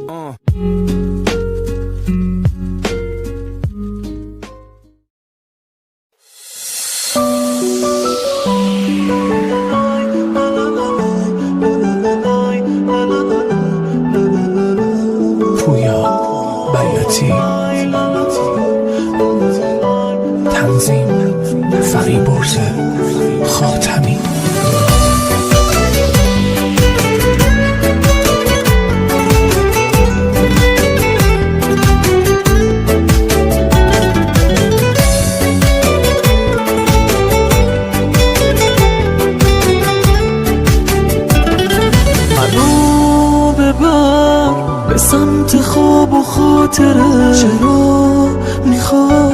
پویا بیاتی، تنظیم فریبرز خاتمی. منو ببر به سمت خواب و خاطره، چرا میخواد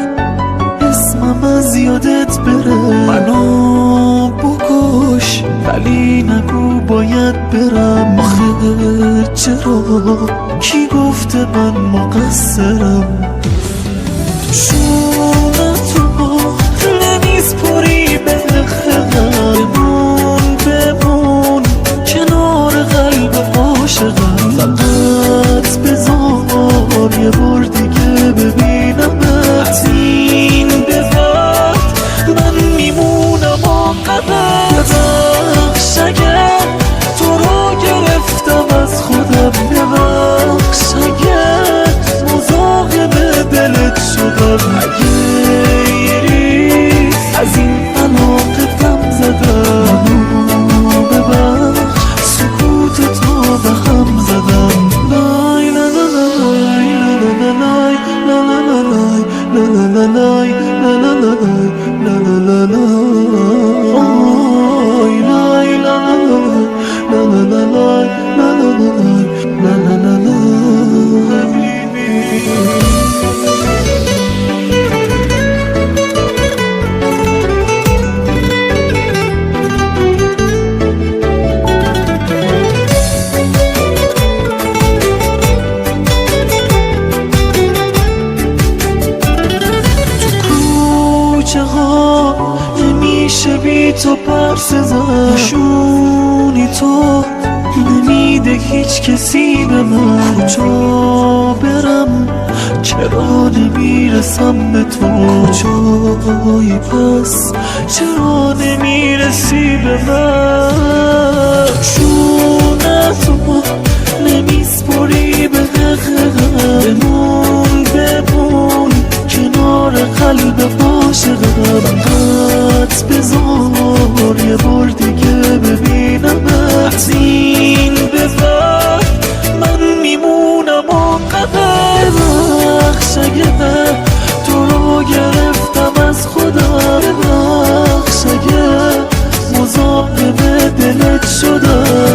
اسمم از یادت بره؟ منو بکش ولی نگو باید برم، آخه چرا؟ کی گفته من مقصرم؟ شونتو نمیسپری به خلقم، بمون کنار قلب عاشقم. فقط بذار یه بار دیگه ببینمت، این به وقت من میمونم آنقدر. ببخش اگر تو رو گرفتم از خودم، ببخش اگر مزاحم دلت شدم، اگه یه ریز از این علاقه غم زدم. ببخش سکوت تو به هم زدم. لای لا لا لای لا لا لای لا لا لا لای لا لا لا لا لا لا لا لای لا لا لا لای لا لا لا لا نمیشه بی تو پرس زد، نشونی تو نمیده هیچ کسی به من. کجا برم چرا نمیرسم به تو؟ کجایی پس چرا نمیرسی به من؟ شونتو نمیسپری به دقیقم، بمون کنار قلب عاشقم. فقط بذار یه بار دیگه ببینمت، این به وقت من میمونم آنقدر. ببخش اگه تو رو گرفتم از خودم، ببخش اگه مزاحم دلت شدم.